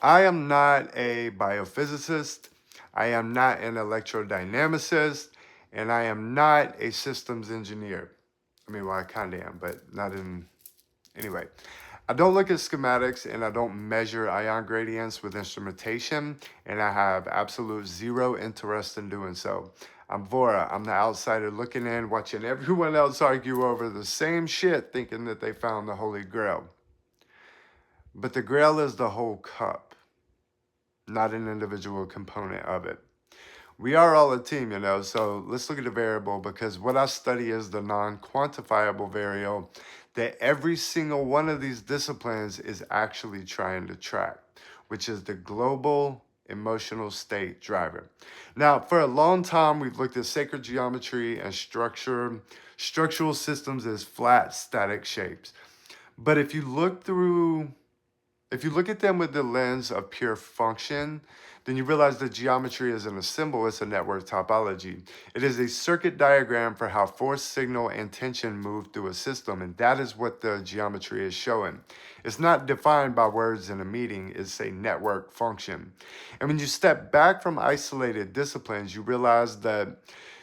I am not a biophysicist. I am not an electrodynamicist, and I am not a systems engineer. I mean, well, I kind of am, but not in. Anyway, I don't look at schematics and I don't measure ion gradients with instrumentation, and I have absolute zero interest in doing so. I'm Vora. I'm the outsider looking in, watching everyone else argue over the same shit, thinking that they found the Holy Grail. But the Grail is the whole cup, not an individual component of it. We are all a team, so let's look at the variable, because what I study is the non-quantifiable variable that every single one of these disciplines is actually trying to track, which is the global emotional state driver. Now, for a long time, we've looked at sacred geometry and structural systems as flat, static shapes. But if you look at them with the lens of pure function, then you realize that geometry isn't a symbol, it's a network topology. It is a circuit diagram for how force, signal, and tension move through a system, and that is what the geometry is showing. It's not defined by words in a meeting, it's a network function. And when you step back from isolated disciplines, you realize that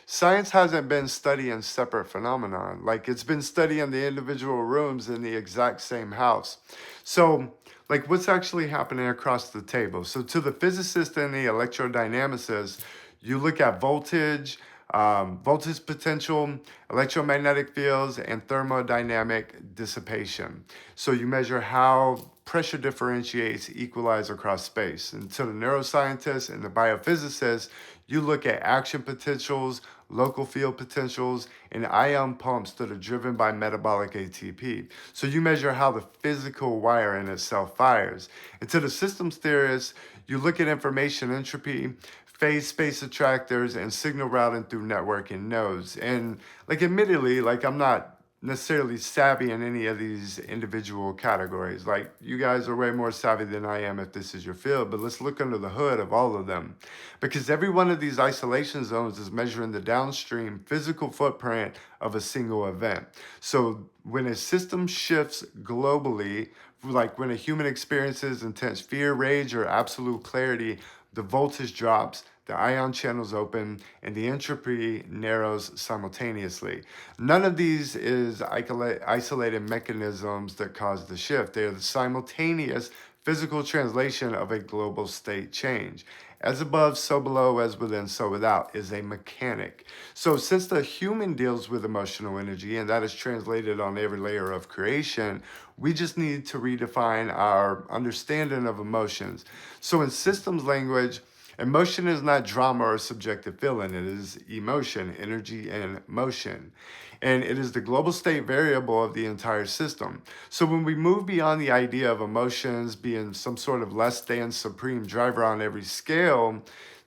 science hasn't been studying separate phenomena. Like, it's been studying the individual rooms in the exact same house. So, like, what's actually happening across the table? So, to the physicist and the electrodynamicist, you look at voltage potential, electromagnetic fields, and thermodynamic dissipation. So you measure how pressure differentiates equalize across space. And to the neuroscientists and the biophysicists, you look at action potentials, local field potentials, and ion pumps that are driven by metabolic ATP. So you measure how the physical wire in itself fires. And to the systems theorists, you look at information entropy, phase space attractors, and signal routing through networking nodes. And like, admittedly, like, I'm not necessarily savvy in any of these individual categories. Like, you guys are way more savvy than I am if this is your field, but let's look under the hood of all of them, because every one of these isolation zones is measuring the downstream physical footprint of a single event. So when a system shifts globally, like when a human experiences intense fear, rage, or absolute clarity, the voltage drops, the ion channels open, and the entropy narrows simultaneously. None of these is isolated mechanisms that cause the shift. They are the simultaneous physical translation of a global state change. As above, so below, as within, so without is a mechanic. So since the human deals with emotional energy, and that is translated on every layer of creation, we just need to redefine our understanding of emotions. So in systems language, emotion is not drama or subjective feeling. It is emotion, energy, and motion. And it is the global state variable of the entire system. So when we move beyond the idea of emotions being some sort of less than supreme driver on every scale,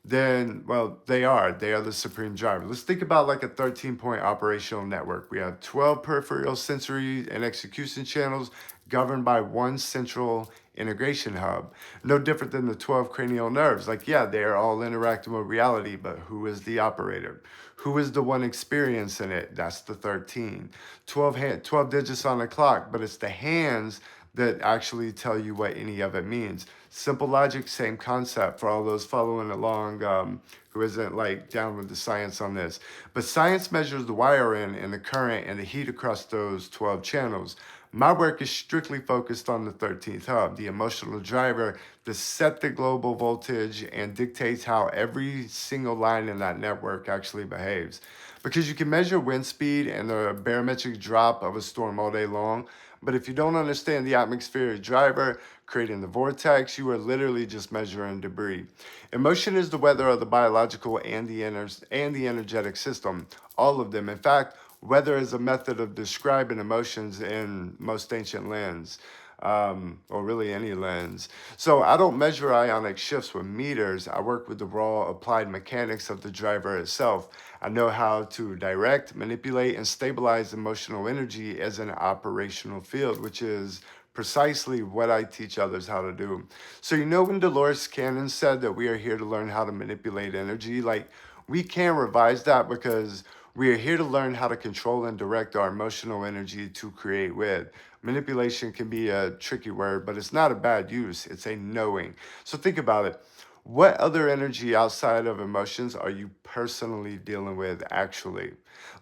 then, well, they are. They are the supreme driver. Let's think about like a 13-point operational network. We have 12 peripheral sensory and execution channels governed by one central integration hub. No different than the 12 cranial nerves. Like, yeah, they are all interacting with reality, but who is the operator? Who is the one experiencing it? That's the 13. 12 digits on the clock, but it's the hands that actually tell you what any of it means. Simple logic, same concept for all those following along who isn't like down with the science on this. But science measures the wiring and the current and the heat across those 12 channels. My work is strictly focused on the 13th hub, the emotional driver that set the global voltage and dictates how every single line in that network actually behaves. Because you can measure wind speed and the barometric drop of a storm all day long, but if you don't understand the atmospheric driver creating the vortex, you are literally just measuring debris. Emotion is the weather of the biological and the energetic system, all of them. In fact, weather is a method of describing emotions in most ancient lands, or really any lens. So I don't measure ionic shifts with meters. I work with the raw applied mechanics of the driver itself. I know how to direct, manipulate, and stabilize emotional energy as an operational field, which is precisely what I teach others how to do. So, when Dolores Cannon said that we are here to learn how to manipulate energy, like, we can revise that, because we are here to learn how to control and direct our emotional energy to create with. Manipulation can be a tricky word, but it's not a bad use. It's a knowing. So think about it. What other energy outside of emotions are you personally dealing with actually?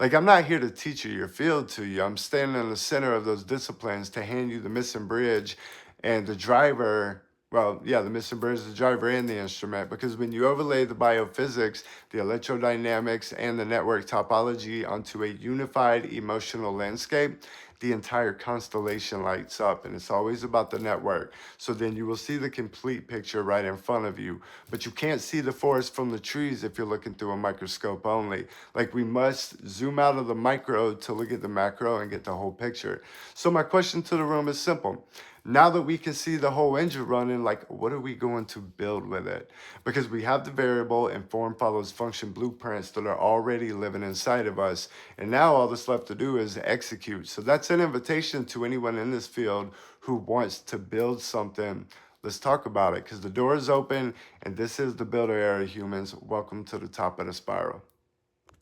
Like, I'm not here to teach you your field to you. I'm standing in the center of those disciplines to hand you the missing bridge and the driver. Well, yeah, the missing bridge is the driver and the instrument, because when you overlay the biophysics, the electrodynamics, and the network topology onto a unified emotional landscape, the entire constellation lights up, and it's always about the network. So then you will see the complete picture right in front of you, but you can't see the forest from the trees if you're looking through a microscope only. Like, we must zoom out of the micro to look at the macro and get the whole picture. So my question to the room is simple. Now that we can see the whole engine running, like, what are we going to build with it? Because we have the variable and form follows function blueprints that are already living inside of us. And now all that's left to do is execute. So that's an invitation to anyone in this field who wants to build something. Let's talk about it, because the door is open, and this is the Builder Era, humans. Welcome to the top of the spiral.